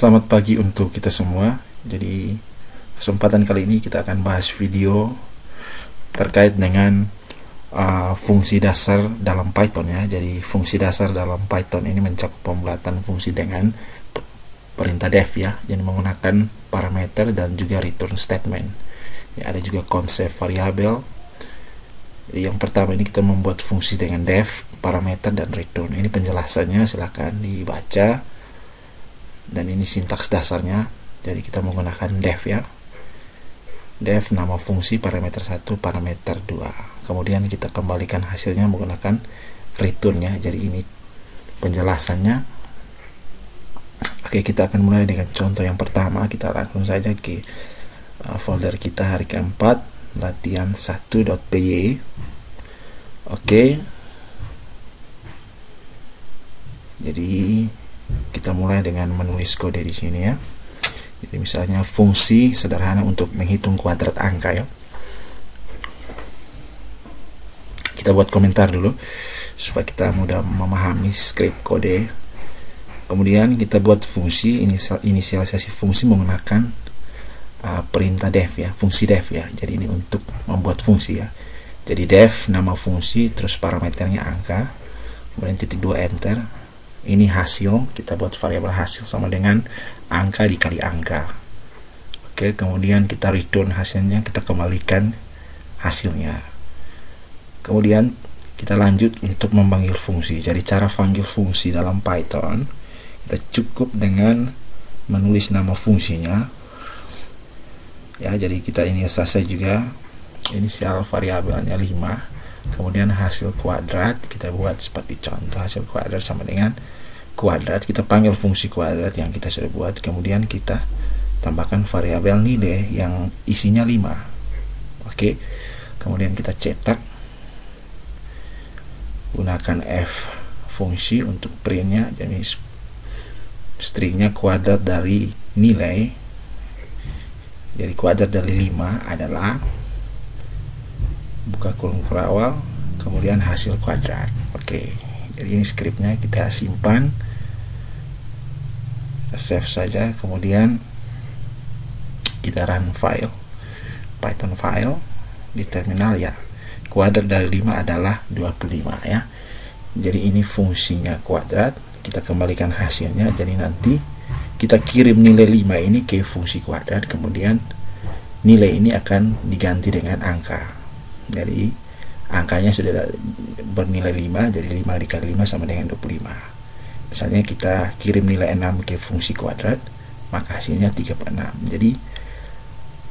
Selamat pagi untuk kita semua. Jadi kesempatan kali ini kita akan bahas video terkait dengan fungsi dasar dalam Python ya. Jadi fungsi dasar dalam Python ini mencakup pembuatan fungsi dengan perintah def ya. Jadi menggunakan parameter dan juga return statement. Ya, ada juga konsep variabel. Jadi yang pertama ini kita membuat fungsi dengan def, parameter dan return. Ini penjelasannya silahkan dibaca. Dan ini sintaks dasarnya. Jadi kita menggunakan def ya. Def nama fungsi parameter 1, parameter 2. Kemudian kita kembalikan hasilnya menggunakan return-nya. Jadi ini penjelasannya. Oke, kita akan mulai dengan contoh yang pertama. Kita langsung saja ke folder kita hari keempat, latihan 1.py. Oke. Jadi kita mulai dengan menulis kode di sini ya. Jadi misalnya fungsi sederhana untuk menghitung kuadrat angka ya. Kita buat komentar dulu supaya kita mudah memahami script kode. Kemudian kita buat fungsi, inisialisasi fungsi menggunakan perintah def ya, fungsi def ya. Jadi ini untuk membuat fungsi ya. Jadi def nama fungsi, terus parameternya angka, kemudian titik 2 enter. Ini hasil, kita buat variabel hasil sama dengan angka dikali angka. Oke, kemudian kita return hasilnya, kita kembalikan hasilnya. Kemudian kita lanjut untuk memanggil fungsi. Jadi cara panggil fungsi dalam Python, kita cukup dengan menulis nama fungsinya. Ya, jadi kita ini selesai juga. Inisial variabelnya 5. Kemudian hasil kuadrat kita buat seperti contoh, hasil kuadrat sama dengan kuadrat, kita panggil fungsi kuadrat yang kita sudah buat, kemudian kita tambahkan variabel nilai yang isinya 5. Oke, kemudian kita cetak gunakan F fungsi untuk printnya. Jadi stringnya kuadrat dari nilai, jadi kuadrat dari 5 adalah buka kurung awal, kemudian hasil kuadrat. Oke, jadi ini scriptnya kita simpan, kita save saja, kemudian kita run file, Python file di terminal ya. Kuadrat dari 5 adalah 25 ya. Jadi ini fungsinya kuadrat, kita kembalikan hasilnya. Jadi nanti kita kirim nilai 5 ini ke fungsi kuadrat, kemudian nilai ini akan diganti dengan angka. Jadi angkanya sudah bernilai 5, jadi 5 dikali 5 sama dengan 25. Misalnya kita kirim nilai 6 ke fungsi kuadrat, maka hasilnya 36. Jadi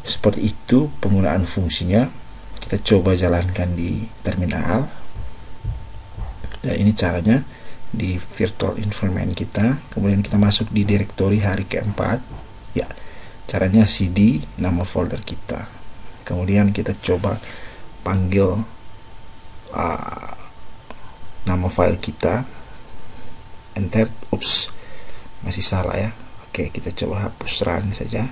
seperti itu penggunaan fungsinya. Kita coba jalankan di terminal. Dan ini caranya di virtual environment kita. Kemudian kita masuk di direktori hari keempat. Ya, caranya cd nama folder kita. Kemudian kita coba panggil nama file kita, enter. Ups, masih salah ya. Oke, kita coba hapus run saja,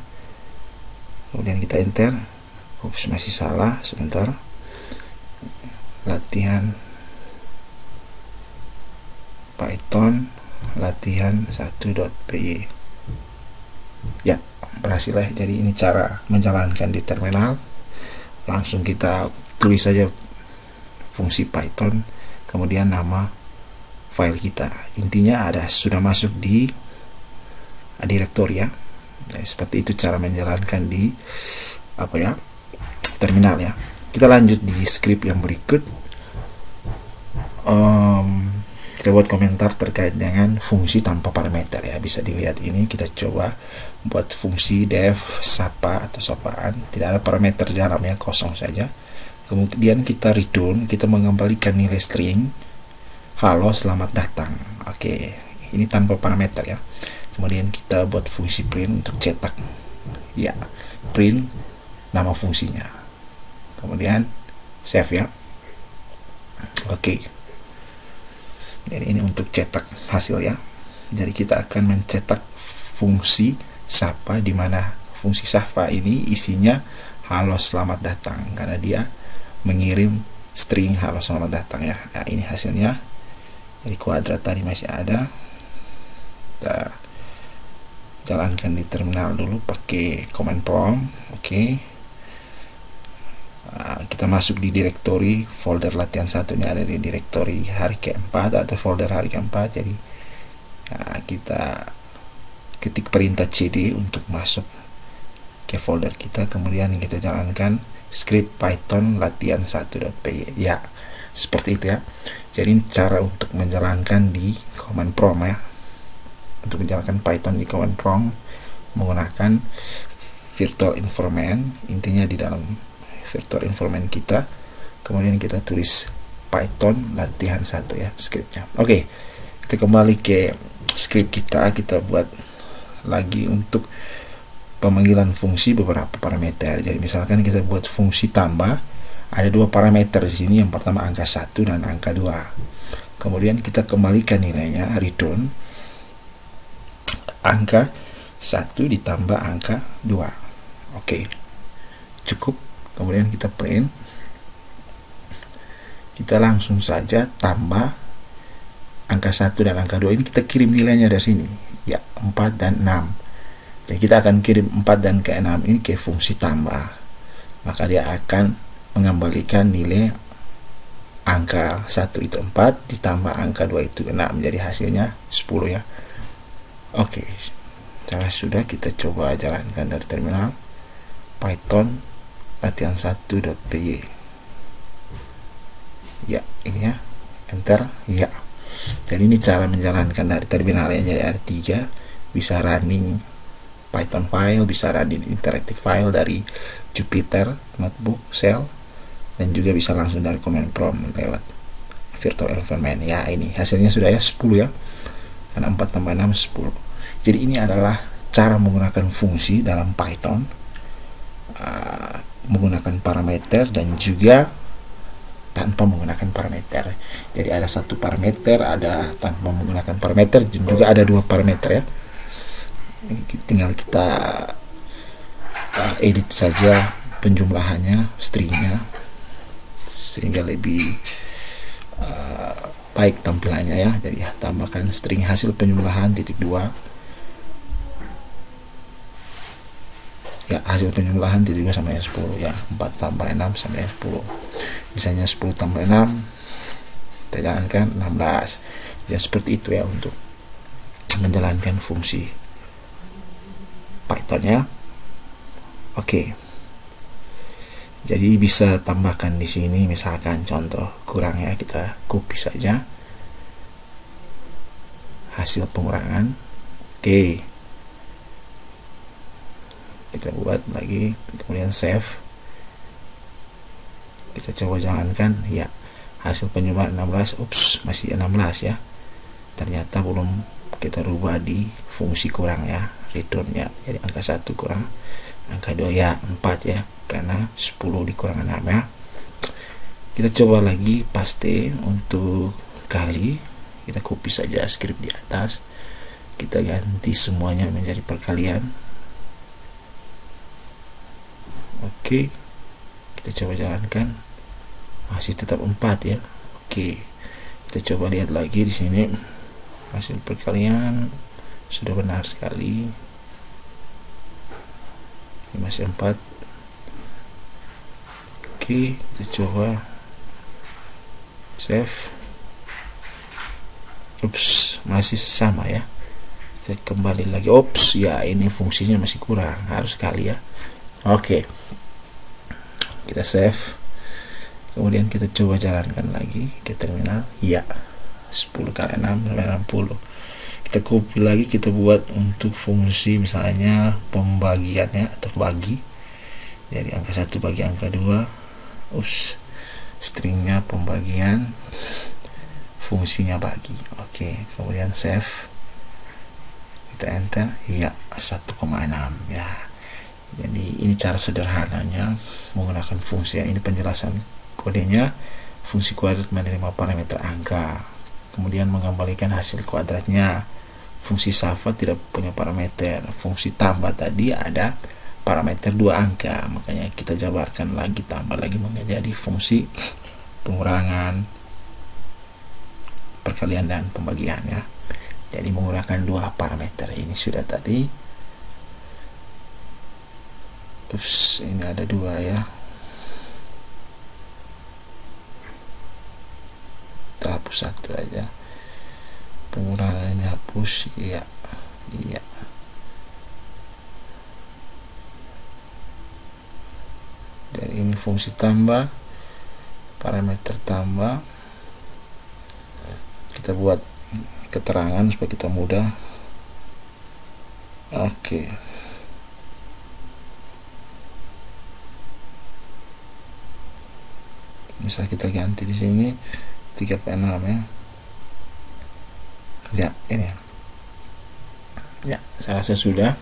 kemudian kita enter. Ups, masih salah, sebentar. Latihan Python latihan 1.py. Ya, berhasil ya. Jadi ini cara menjalankan di terminal. Langsung kita tulis saja fungsi Python, kemudian nama file kita. Intinya sudah masuk di direktori ya. Nah, seperti itu cara menjalankan di terminal ya. Kita lanjut di script yang berikut. Kita buat komentar terkait dengan fungsi tanpa parameter ya. Bisa dilihat ini, kita coba buat fungsi def sapa atau sapaan, tidak ada parameter di dalamnya, kosong saja. Kemudian kita return, kita mengembalikan nilai string halo selamat datang. Oke, ini tanpa parameter ya. Kemudian kita buat fungsi print untuk cetak ya, print nama fungsinya, kemudian save ya. Oke, jadi ini untuk cetak hasil ya. Jadi kita akan mencetak fungsi sapa, di mana fungsi sapa ini isinya halo selamat datang, karena dia mengirim string halo selamat datang ya. Nah, ini hasilnya. Jadi kuadrat tadi masih ada. Kita jalankan di terminal dulu pakai command prompt. Oke. Kita masuk di direktori folder latihan 1, ini ada di direktori hari keempat atau folder hari keempat. Jadi kita ketik perintah cd untuk masuk ke folder kita, kemudian kita jalankan script Python latihan 1.py. Ya, seperti itu ya. Jadi ini cara untuk menjalankan di command prompt ya. Untuk menjalankan Python di command prompt menggunakan virtual environment. Intinya di dalam virtual environment kita, kemudian kita tulis Python latihan 1 ya scriptnya. Oke, kita kembali ke script kita buat lagi untuk pemanggilan fungsi beberapa parameter. Jadi misalkan kita buat fungsi tambah, ada dua parameter di sini. Yang pertama angka 1 dan angka 2. Kemudian kita kembalikan nilainya, return angka 1 ditambah angka 2. Oke, cukup. Kemudian kita print, kita langsung saja tambah angka 1 dan angka 2 ini, kita kirim nilainya dari sini ya, 4 dan 6. Jadi kita akan kirim 4 dan ke 6 ini ke fungsi tambah, maka dia akan mengembalikan nilai angka 1 itu 4 ditambah angka 2 itu 6, jadi hasilnya 10 ya. Oke, cara sudah, kita coba jalankan dari terminal Python latihan 1.py. Ya, ini ya, enter ya. Jadi ini cara menjalankan dari terminal ya. Jadi ada 3, bisa running Python file, bisa running interactive file dari Jupyter Notebook Shell, dan juga bisa langsung dari command prompt lewat virtual environment. Ya, ini hasilnya sudah ya 10 ya, karena 4 tambah 6 10. Jadi ini adalah cara menggunakan fungsi dalam Python, menggunakan parameter dan juga tanpa menggunakan parameter. Jadi ada satu parameter, ada tanpa menggunakan parameter, dan juga ada 2 parameter ya. Tinggal kita edit saja penjumlahannya, stringnya, sehingga lebih baik tampilannya ya. Jadi tambahkan string hasil penjumlahan titik 2 ya, hasil penjumlahan titik 2 sama dengan 10 ya, 4 tambah 6 sama dengan 10. Misalnya 10 tambah 6 kita jalankan 16 ya, seperti itu ya untuk menjalankan fungsi Python ya. Oke, jadi bisa tambahkan di sini, misalkan contoh kurang ya, kita copy saja hasil pengurangan. Oke, kita buat lagi, kemudian save, kita coba jalankan ya, hasil penjumlahan 16. Ups, masih 16 ya, ternyata belum kita rubah di fungsi kurang ya, returnnya. Jadi angka 1 kurang angka 2 ya 4 ya, karena 10 dikurang 6 ya. Kita coba lagi paste untuk kali, kita copy saja script di atas, kita ganti semuanya menjadi perkalian. Oke, kita coba jalankan, masih tetap 4 ya. Oke, kita coba lihat lagi di sini, hasil perkalian sudah benar sekali, ini masih 4. Oke, kita coba save. Ups, masih sama ya, kita kembali lagi. Ups ya, ini fungsinya masih kurang, harus kali ya. Oke, kita save, kemudian kita coba jalankan lagi ke terminal ya, 10 kali 6 60. Kita copy lagi, kita buat untuk fungsi misalnya pembagiannya atau bagi, jadi angka 1 bagi angka 2. Ups, stringnya pembagian, fungsinya bagi. Oke, kemudian save, kita enter ya, 1,6 ya. Jadi ini cara sederhananya menggunakan fungsi. Ini penjelasan kodenya. Fungsi kuadrat menerima parameter angka, kemudian mengembalikan hasil kuadratnya. Fungsi sava tidak punya parameter. Fungsi tambah tadi ada parameter 2 angka, makanya kita jabarkan lagi, tambah lagi menjadi fungsi pengurangan, perkalian dan pembagian ya. Jadi menggunakan 2 parameter. Ini sudah tadi Ini ada dua ya, kita hapus satu aja, pengurangan ini hapus. Iya. Dan ini fungsi tambah, parameter tambah, kita buat keterangan supaya kita mudah. Oke. Misal kita ganti di sini 3/6 ya. Ya, ini. Ya, saya rasa sudah.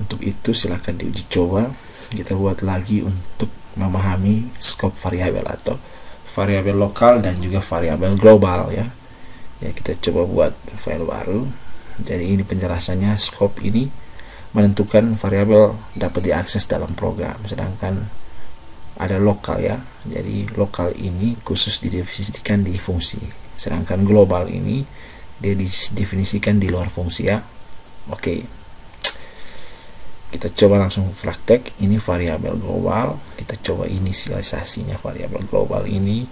Untuk itu silahkan diuji coba. Kita buat lagi untuk memahami skop variabel atau variabel lokal dan juga variabel global ya. Ya, kita coba buat file baru. Jadi ini penjelasannya, skop ini menentukan variabel dapat diakses dalam program, sedangkan ada lokal ya. Jadi lokal ini khusus didefinisikan di fungsi, sedangkan global ini dia didefinisikan di luar fungsi ya. Oke. Kita coba langsung praktek. Ini variabel global. Kita coba inisialisasinya variabel global ini.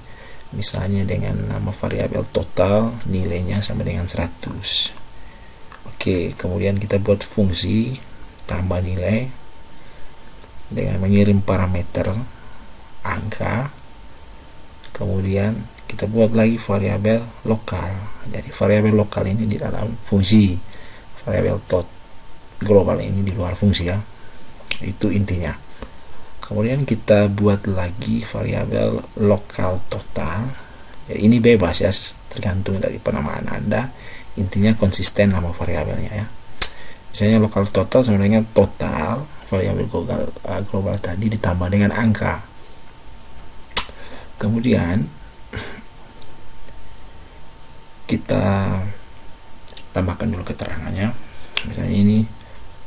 Misalnya dengan nama variabel total, nilainya sama dengan 100. Oke, kemudian kita buat fungsi tambah nilai dengan mengirim parameter angka. Kemudian kita buat lagi variabel lokal. Jadi variabel lokal ini di dalam fungsi, variabel global ini di luar fungsi ya. Itu intinya. Kemudian kita buat lagi variabel lokal total. Jadi ini bebas ya, tergantung dari penamaan Anda. Intinya konsisten nama variabelnya ya. Misalnya lokal total sama dengan total variabel global tadi ditambah dengan angka. Kemudian kita tambahkan dulu keterangannya. Misalnya ini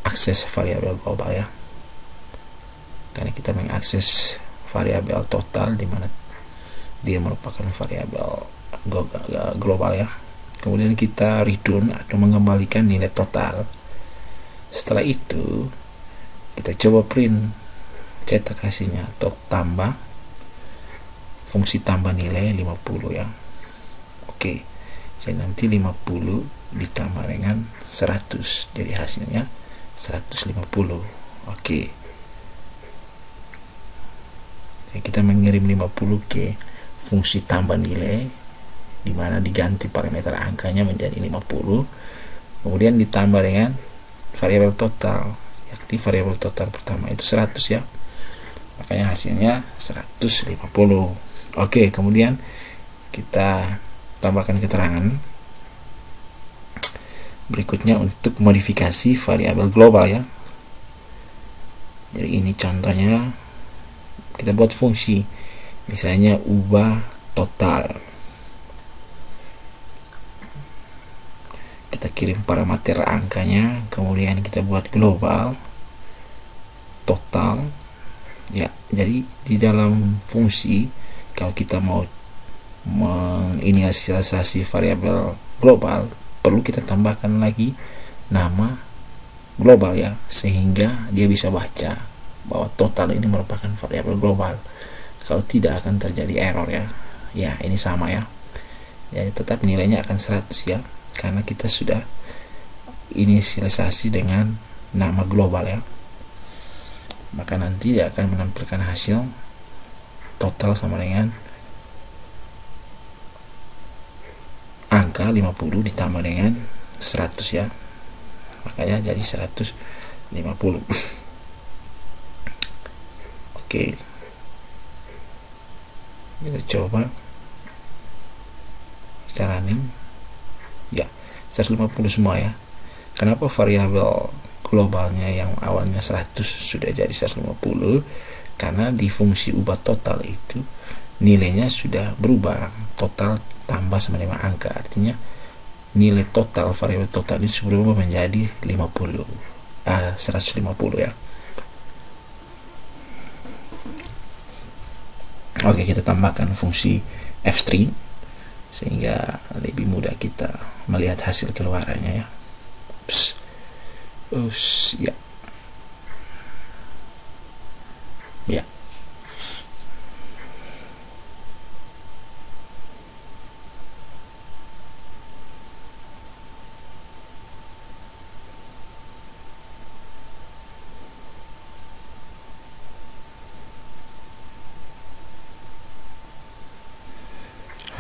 akses variabel global ya, karena kita mengakses variabel total di mana dia merupakan variabel global ya. Kemudian kita return atau mengembalikan nilai total. Setelah itu kita coba print, cetak hasilnya atau tambah fungsi tambah nilai 50 ya. Oke, jadi nanti 50 ditambah dengan 100, jadi hasilnya 150. Oke. Jadi kita mengirim 50 ke fungsi tambah nilai, di mana diganti parameter angkanya menjadi 50, kemudian ditambah dengan variabel total, yakni variabel total pertama itu 100 ya, makanya hasilnya 150. Oke, kemudian kita tambahkan keterangan berikutnya untuk modifikasi variabel global ya. Jadi ini contohnya, kita buat fungsi misalnya ubah total, kita kirim parameter angkanya, kemudian kita buat global total ya. Jadi di dalam fungsi kalau kita mau menginisialisasi variabel global, perlu kita tambahkan lagi nama global ya, sehingga dia bisa baca bahwa total ini merupakan variabel global. Kalau tidak akan terjadi error ya. Ya, ini sama ya. Jadi tetap nilainya akan 100 ya, karena kita sudah inisialisasi dengan nama global ya. Maka nanti dia akan menampilkan hasil total sama dengan angka 50 ditambah dengan 100 ya, makanya jadi 150. Oke, kita coba jalanin ya, 150 semua ya. Kenapa variabel globalnya yang awalnya 100 sudah jadi 150? Karena di fungsi ubah total itu nilainya sudah berubah, total tambah sama dengan angka, artinya nilai total variabel total ini sudah berubah menjadi 150 ya. Oke, kita tambahkan fungsi fstring sehingga lebih mudah kita melihat hasil keluarannya ya. Ya.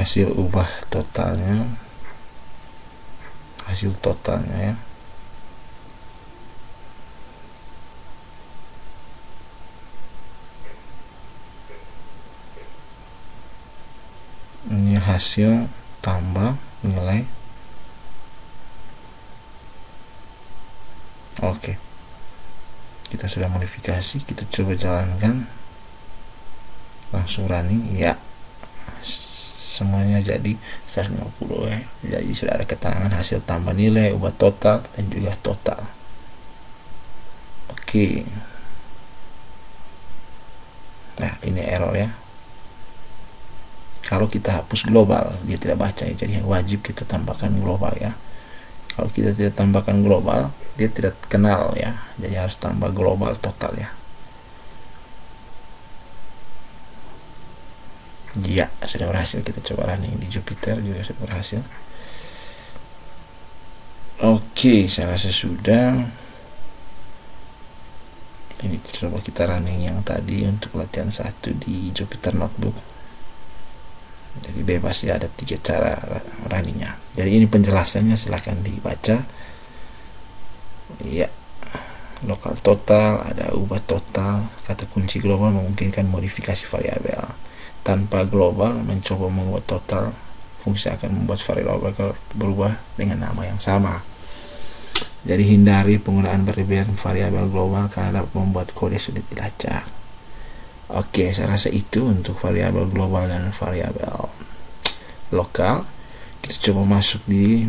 hasil ubah totalnya, hasil totalnya ya. Ini hasil tambah nilai. Oke, kita sudah modifikasi, kita coba jalankan, langsung running ya, semuanya jadi 150 ya. Jadi sudah ada keterangan hasil tambah nilai, ubah total, dan juga total. Oke, nah ini error ya. Kalau kita hapus global, dia tidak baca ya. Jadi wajib kita tambahkan global ya. Kalau kita tidak tambahkan global, dia tidak kenal ya. Jadi harus tambah global total ya. Ya, sudah berhasil. Kita coba running di Jupyter juga sudah berhasil. Oke, saya rasa sudah. Ini coba kita running yang tadi untuk latihan 1 di Jupyter Notebook. Jadi bebas ya, ada 3 cara runningnya. Jadi ini penjelasannya, silahkan dibaca ya. Lokal total, ada ubah total, kata kunci global memungkinkan modifikasi variabel. Tanpa global, mencoba membuat total, fungsi akan membuat variabel berubah dengan nama yang sama. Jadi hindari penggunaan berlebihan variabel global karena dapat membuat kode sulit dilacak. Oke, saya rasa itu untuk variabel global dan variabel lokal. Kita coba masuk di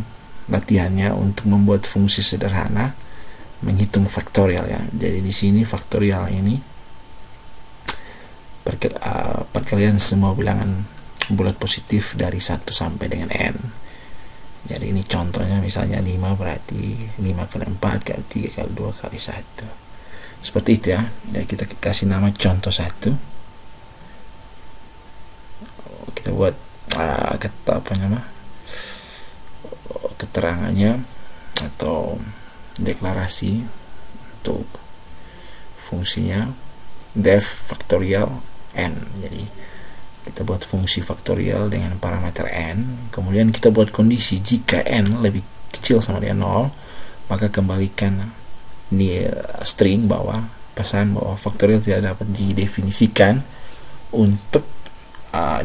latihannya untuk membuat fungsi sederhana menghitung faktorial ya. Jadi di sini faktorial ini perkalian semua bilangan bulat positif dari 1 sampai dengan n. Jadi ini contohnya, misalnya 5 berarti 5 kali 4 kali 3 kali 2 kali 1. Seperti itu ya. Jadi kita kasih nama contoh 1. Kita buat keterangannya atau deklarasi untuk fungsinya def faktorial n. Jadi kita buat fungsi faktorial dengan parameter n, kemudian kita buat kondisi jika n lebih kecil sama dengan 0, maka kembalikan string pesan bahwa faktorial tidak dapat didefinisikan untuk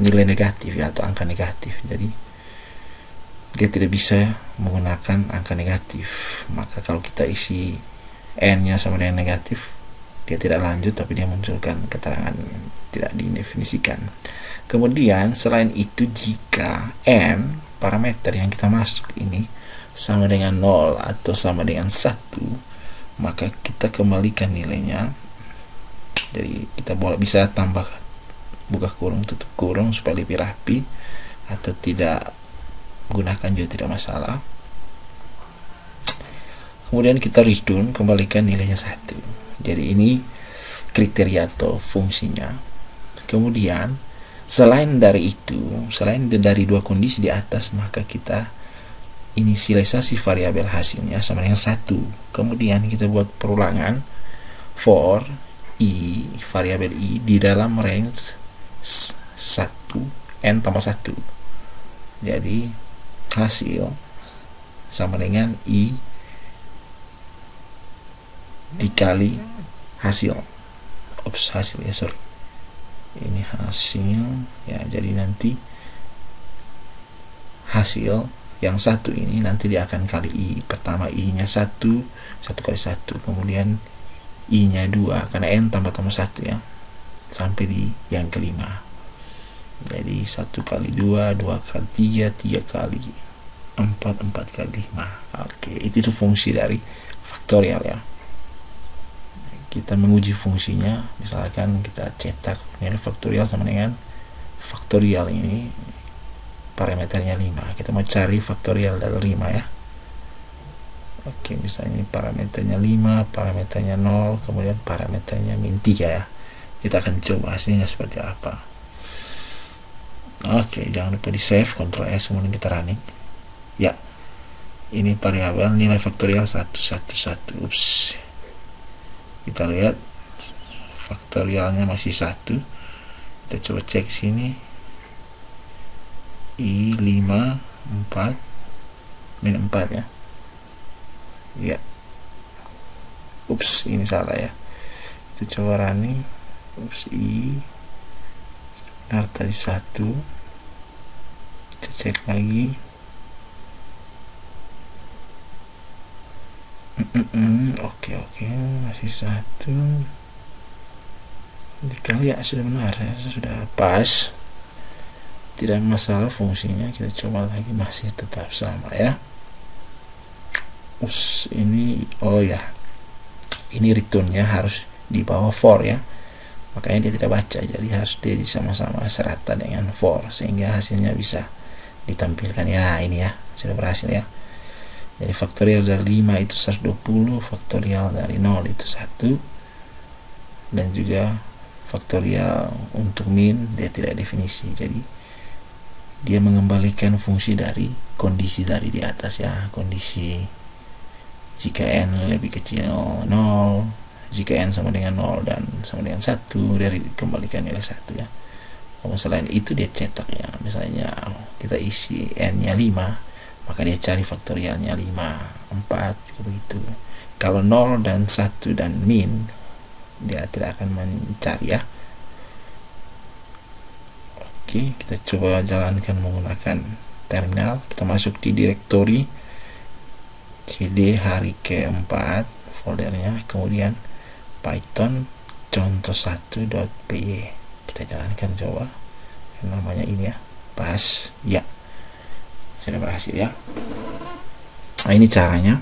nilai negatif ya, atau angka negatif. Jadi dia tidak bisa menggunakan angka negatif. Maka kalau kita isi n nya sama dengan negatif, dia tidak lanjut, tapi dia munculkan keterangan tidak didefinisikan. Kemudian selain itu, jika n parameter yang kita masuk ini sama dengan 0 atau sama dengan 1, maka kita kembalikan nilainya. Jadi kita bisa tambah buka kurung tutup kurung supaya lebih rapi, atau tidak gunakan juga tidak masalah. Kemudian kita return, kembalikan nilainya 1. Jadi ini kriteria atau fungsinya. Kemudian selain dari itu, selain dari 2 kondisi di atas, maka kita inisialisasi variabel hasilnya sama dengan 1. Kemudian kita buat perulangan for i, variabel i di dalam range 1 n tambah 1. Jadi hasil sama dengan i dikali hasil. Hasil ya, sorry. Ini hasil ya, jadi nanti hasil yang 1 ini nanti dia akan kali i. Pertama i nya 1 kali 1, kemudian i nya 2 karena n tambah 1 ya, sampai di yang kelima. Jadi 1 kali 2, 2 kali 3, 3 kali 4, 4 kali 5. Oke, itu fungsi dari faktorial ya. Kita menguji fungsinya, misalkan kita cetak nilai faktorial sama dengan faktorial ini, parameternya 5. Kita mau cari faktorial dari 5 ya. Oke, misalnya parameternya 5, parameternya 0, kemudian parameternya min 3 ya. Kita akan coba hasilnya seperti apa. Oke, jangan lupa di save, Ctrl S, kemudian kita running. Ya, ini variabel nilai faktorial 111. Ups. Kita lihat faktorialnya masih 1. Kita coba cek sini. I5 4 min 4 ya. Ya, ups, ini salah ya, itu coba running. Ups, I benar tadi 1, kita cek lagi. Oke, masih 1 dikali ya, sudah benar ya, sudah pas, tidak masalah fungsinya. Kita coba lagi, masih tetap sama ya. Ini oh ya, ini returnnya harus di bawah for ya, makanya dia tidak baca, jadi harus dia sama-sama serata dengan for sehingga hasilnya bisa ditampilkan ya. Ini ya, sudah berhasil ya. Jadi faktorial dari 5 itu 120, faktorial dari 0 itu 1, dan juga faktorial untuk min dia tidak definisi, jadi dia mengembalikan fungsi dari kondisi dari di atas ya. Kondisi jika n lebih kecil 0, jika n sama dengan 0 dan sama dengan 1, dari kembalikan nilai 1 ya. Kalau selain itu dia cetak ya, misalnya kita isi n nya 5, maka dia cari faktorialnya 5, 4 begitu. Kalau 0 dan 1 dan min dia tidak akan mencari ya. Oke, kita coba jalankan menggunakan terminal. Kita masuk di direktori cd hari keempat foldernya, kemudian python contoh1.py. kita jalankan coba, yang namanya ini ya, pas ya, sudah berhasil ya. Nah, ini caranya.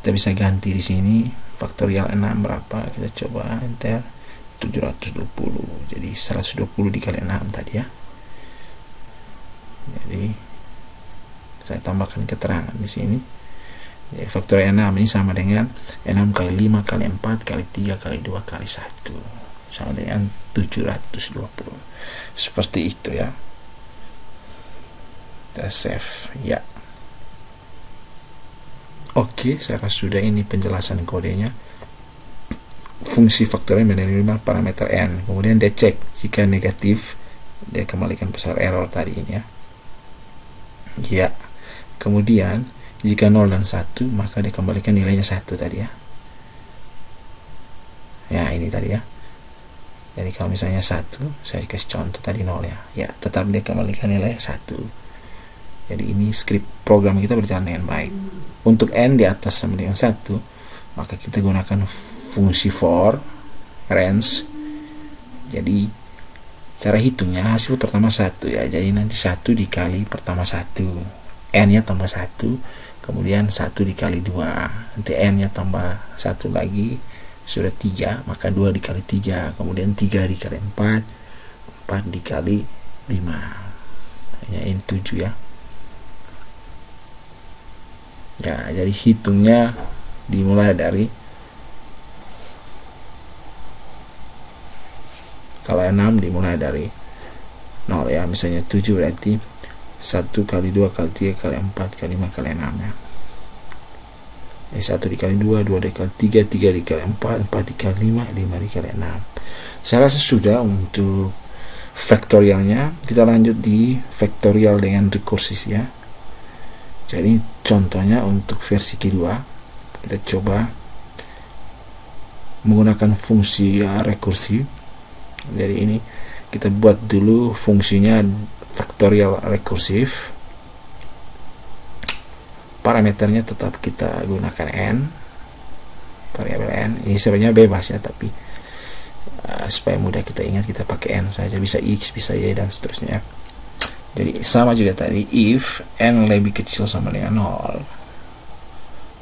Kita bisa ganti di sini faktorial 6 berapa, kita coba enter 720, jadi 120 dikali 6 tadi ya. Jadi saya tambahkan keterangan di sini. Jadi faktorial 6 ini sama dengan 6 kali 5 kali 4 kali 3 kali 2 kali 1 sama dengan 720. Seperti itu ya. Kita save ya. Oke, saya rasa sudah. Ini penjelasan kodenya. Fungsi faktorial menerima parameter n, kemudian dia cek jika negatif dia kembalikan besar error tadi ini ya. Ya, kemudian jika 0 dan 1 maka dia kembalikan nilainya 1 tadi ya. Ya, ini tadi ya. Jadi kalau misalnya 1, saya kasih contoh tadi 0 ya. Ya, tetap dia kembalikan nilai 1. Jadi ini script program kita berjalan dengan baik. Untuk n di atas sama dengan 1, maka kita gunakan fungsi for range. Jadi cara hitungnya hasil pertama 1 ya. Jadi nanti 1 dikali pertama 1, n nya tambah 1, kemudian 1 dikali 2, nanti n nya tambah 1 lagi, sudah 3, maka 2 dikali 3, kemudian 3 dikali 4, 4 dikali 5, hanya ini 7 ya. Ya, jadi hitungnya dimulai dari, kalau 6 dimulai dari 0 ya, misalnya 7 berarti 1 kali 2 kali 3 kali 4 kali 5 kali 6 ya. 1 dikali 2, 2 dikali 3, 3 dikali 4, 4 dikali 5, 5 dikali 6. Saya rasa sudah untuk faktorialnya. Kita lanjut di faktorial dengan rekursis ya. Jadi contohnya untuk versi kedua, kita coba menggunakan fungsi rekursif. Jadi ini kita buat dulu fungsinya faktorial rekursif. Parameternya tetap kita gunakan n, variabel n. Ini sebenarnya bebas ya, tapi supaya mudah kita ingat kita pakai n saja, bisa x, bisa y dan seterusnya. Jadi sama juga tadi, if n lebih kecil sama dengan 0,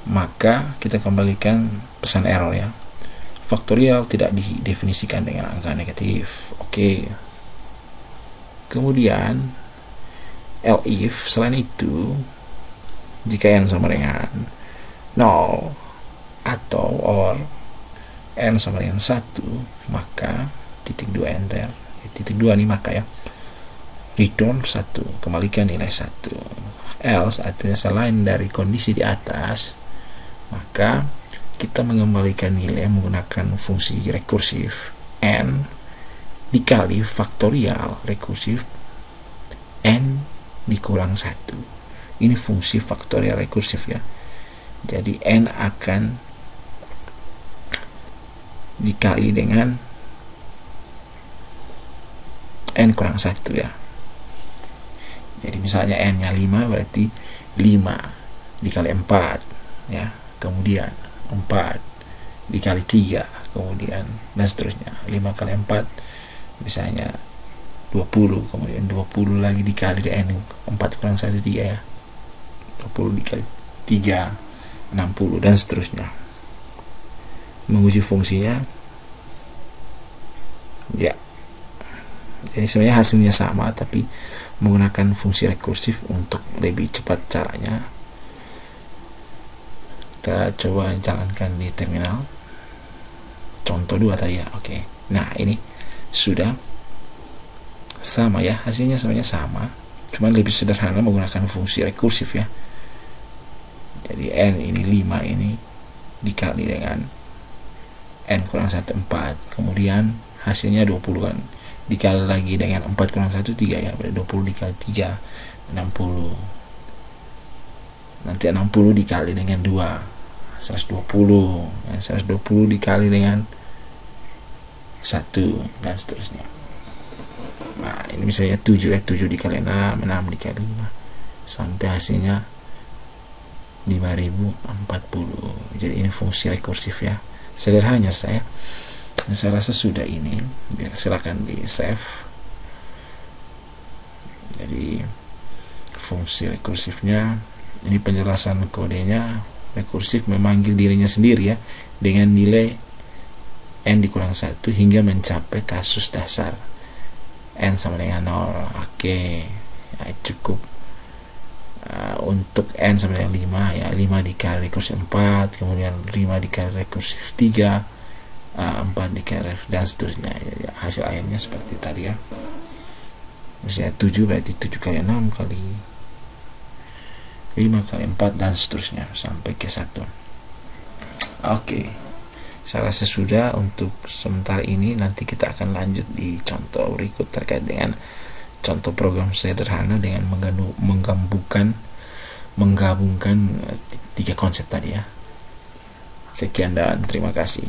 maka kita kembalikan pesan error ya. Faktorial tidak didefinisikan dengan angka negatif. Oke. Kemudian elif, selain itu jika n sama dengan 0 atau or n sama dengan 1, maka titik 2 enter. Titik 2 ini maka ya, return 1, kembalikan nilai 1. Else artinya selain dari kondisi di atas, maka kita mengembalikan nilai menggunakan fungsi rekursif n dikali faktorial rekursif n dikurang 1. Ini fungsi faktorial rekursif ya. Jadi n akan dikali dengan n kurang 1 ya. Jadi misalnya n nya 5, berarti 5 dikali 4 ya, kemudian 4 dikali 3, kemudian dan seterusnya. 5 kali 4 misalnya 20, kemudian 20 lagi dikali n 4 kurang 1 3 ya, 20 dikali 3 60 dan seterusnya. Menguji fungsinya ya. Jadi sebenarnya hasilnya sama, tapi menggunakan fungsi rekursif untuk lebih cepat caranya. Kita coba jalankan di terminal. Contoh 2 tadi ya. Oke. Nah, ini sudah sama ya, hasilnya sebenarnya sama, cuman lebih sederhana menggunakan fungsi rekursif ya. Jadi n ini 5 ini dikali dengan n kurang 1 4, kemudian hasilnya 20 kan, dikali lagi dengan 4 kurang 1 3 ya, berarti 20 dikali 3 60, nanti 60 dikali dengan 2 120 ya, 120 dikali dengan 1 dan seterusnya. Nah, ini misalnya 7 ya, 7 dikali 6 6 dikali 5 sampai hasilnya 5040. Jadi ini fungsi rekursif ya, sederhana saya rasa sudah ini ya, silakan di save. Jadi fungsi rekursifnya ini penjelasan kodenya. Rekursif memanggil dirinya sendiri ya dengan nilai n dikurang 1 hingga mencapai kasus dasar n sama dengan 0. Oke ya, cukup. Untuk n sama dengan 5 ya, 5 dikali rekursif 4, kemudian 5 dikali rekursif 3, 4 dikali dan seterusnya ya, hasil akhirnya seperti tadi ya. Misalnya 7 berarti 7 kali 6 kali 5 kali 4 dan seterusnya sampai ke 1. Oke, saya rasa sudah untuk sementara ini. Nanti kita akan lanjut di contoh berikut terkait dengan contoh program sederhana dengan menggabungkan 3 konsep tadi ya. Sekian dan terima kasih.